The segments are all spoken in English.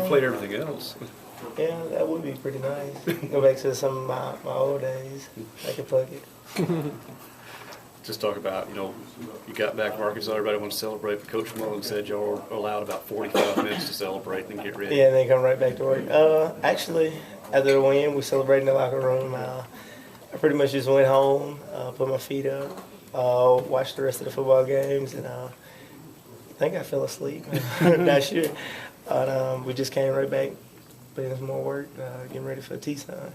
played everything else. Yeah, that would be pretty nice. Go back to some of my old days. I could plug it. Just talk about, you got back from Arkansas, everybody wanted to celebrate, but Coach Mullen said y'all were allowed about 45 minutes to celebrate and then get ready. Yeah, and then come right back to work. Actually, after the win, we celebrated in the locker room. I pretty much just went home, put my feet up, watched the rest of the football games, and I think I fell asleep. Not sure. We just came right back, putting in some more work, getting ready for the T-Sun.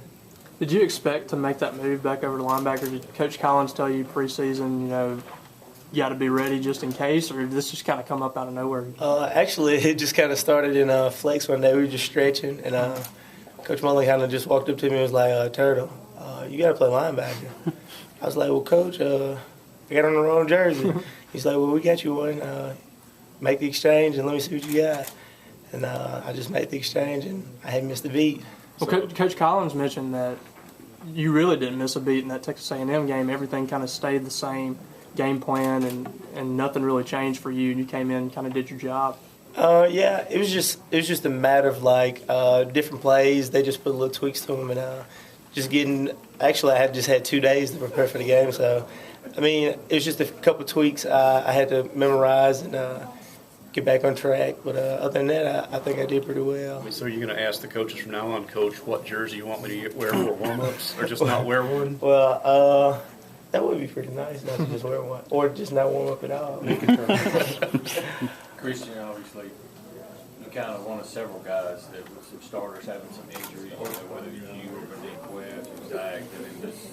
Did you expect to make that move back over to linebacker? Did Coach Collins tell you preseason, you got to be ready just in case, or did this just kind of come up out of nowhere? Actually, it just kind of started in flex one day. We were just stretching, and Coach Mullen kind of just walked up to me and was like, Turtle, you got to play linebacker. I was like, well, Coach, I got on the wrong jersey. He's like, well, we got you one. Make the exchange and let me see what you got. And I just made the exchange, and I hadn't missed a beat. Well, Coach Collins mentioned that you really didn't miss a beat in that Texas A&M game. Everything kind of stayed the same game plan, and nothing really changed for you. And you came in and kind of did your job. Yeah, it was just a matter of different plays. They just put little tweaks to them, and just getting. Actually, I had just had 2 days to prepare for the game, so I mean, it was just a couple tweaks I had to memorize and get back on track. But other than that, I think I did pretty well. So are you going to ask the coaches from now on, Coach, what jersey you want me to wear for warm-ups, or just not wear one? Well, that would be pretty nice, not to just wear one, or just not warm up at all. Christian, obviously, you kind of one of several guys that with some starters having some injuries, whether it's you or Nick Webb or Zach, that just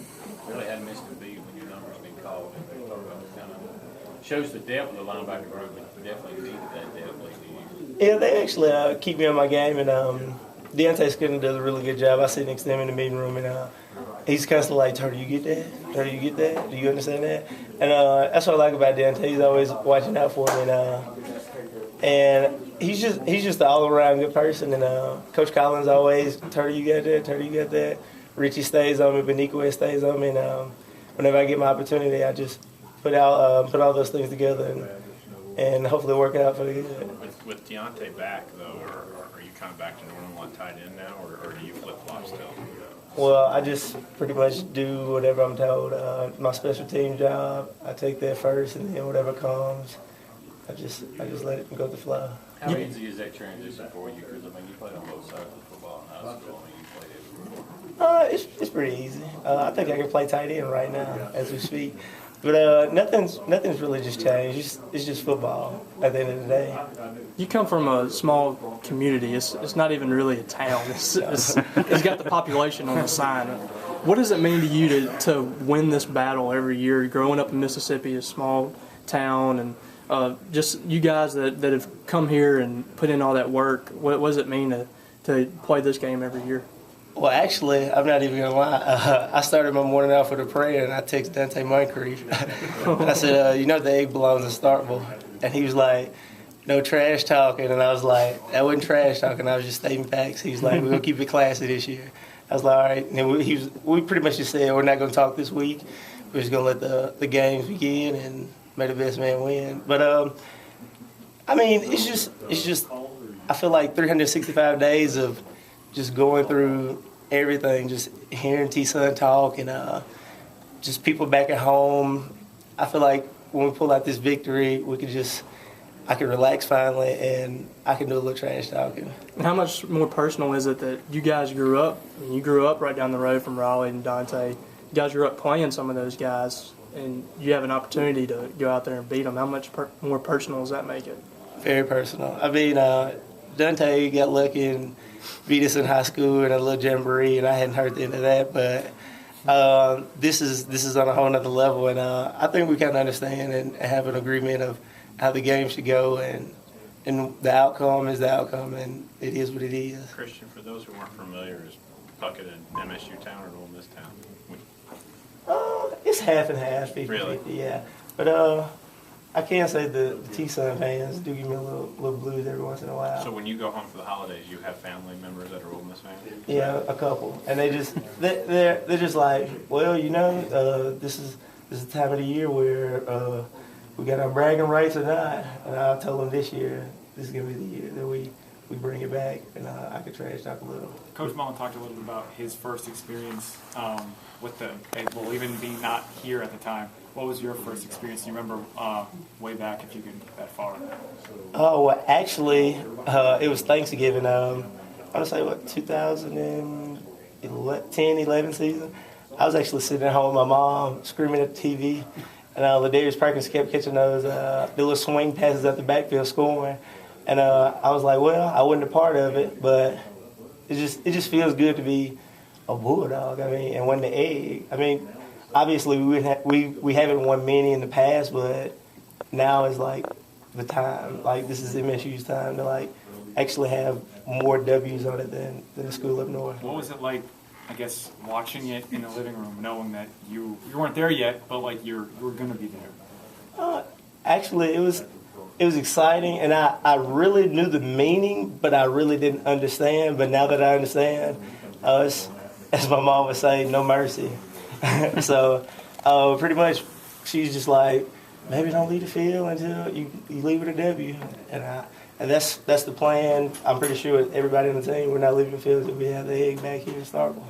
really hadn't missed a beat when your number's been called. And talk about it kind of shows the depth of the linebacker group, but we definitely needed that depth late in the year. Yeah, they actually keep me on my game, and Deontay Skinner does a really good job. I sit next to him in the meeting room, and he's constantly like, Turtle, you get that? Turtle, you get that? Do you understand that? And that's what I like about Deontay. He's always watching out for me, and he's just an all-around good person. And Coach Collins always, Turtle, you got that? Turtle, you got that? Richie stays on me, Beniqua stays on me, and whenever I get my opportunity, I just put all those things together and hopefully work it out for the good. With Deontay back, though, are you kind of back to normal on tight end now, or do you flip-flop still? Well, I just pretty much do whatever I'm told. My special team job, I take that first, and then whatever comes, I just let it go with the flow. How easy is that transition for you? Because, I mean, you played on both sides of football in high school. I mean, you played everywhere. It's pretty easy. I think I can play tight end right now as we speak. But nothing's really just changed. It's just football at the end of the day. You come from a small community. It's not even really a town. It's got the population on the sign. What does it mean to you to win this battle every year? Growing up in Mississippi, a small town, and just you guys that have come here and put in all that work, what does it mean to play this game every year? Well, actually, I'm not even going to lie. I started my morning off with a prayer, and I texted Dante Moncrief. I said, the egg bowl is startable. And he was like, no trash talking. And I was like, that wasn't trash talking. I was just stating facts. He was like, we're going to keep it classy this year. I was like, all right. And we pretty much just said, we're not going to talk this week. We're just going to let the games begin and may the best man win. But, I mean, it's just I feel like 365 days of just going through everything, just hearing T-Sun talk and just people back at home. I feel like when we pull out this victory, I can relax finally and I can do a little trash talking. And how much more personal is it that you guys grew up? I mean, you grew up right down the road from Raleigh and Dante. You guys grew up playing some of those guys, and you have an opportunity to go out there and beat them. How much more personal does that make it? Very personal. I mean, Dante got lucky and beat us in high school in a little jamboree, and I hadn't heard the end of that. But this is on a whole nother level, and I think we kind of understand and have an agreement of how the game should go, and the outcome is the outcome, and it is what it is. Christian, for those who aren't familiar, is Puckett an MSU town or an Ole Miss town? It's half and half, 50-50, Really? yeah. But I can say the T-Sun fans do give me a little blues every once in a while. So when you go home for the holidays, you have family members that are Ole Miss fans? Yeah, a couple, and they're just like, well, this is the time of the year where we got our bragging rights or not, and I told them this year this is gonna be the year that we we bring it back, and I could trash talk a little. Coach Mullen talked a little bit about his first experience with the Egg Bowl, even being not here at the time. What was your first experience? Do you remember way back, if you can get that far? Oh, well, actually, it was Thanksgiving. I want to say, 2010, 11 season. I was actually sitting at home with my mom, screaming at the TV, and Ladarius Perkins kept catching those the little swing passes at the backfield scoring. And I was like, well, I wasn't a part of it, but it just feels good to be a Bulldog. I mean, and win the egg. I mean, obviously we haven't won many in the past, but now is like the time. Like, this is MSU's time to like actually have more W's on it than the school up north. What was it like, I guess, watching it in the living room, knowing that you weren't there yet, but like you were going to be there? Actually, it was exciting, and I really knew the meaning, but I really didn't understand. But now that I understand, it's, as my mom would say, no mercy. So pretty much she's just like, maybe don't leave the field until you leave with a W. And that's the plan. I'm pretty sure with everybody on the team, we're not leaving the field until we have the egg back here in Starkville.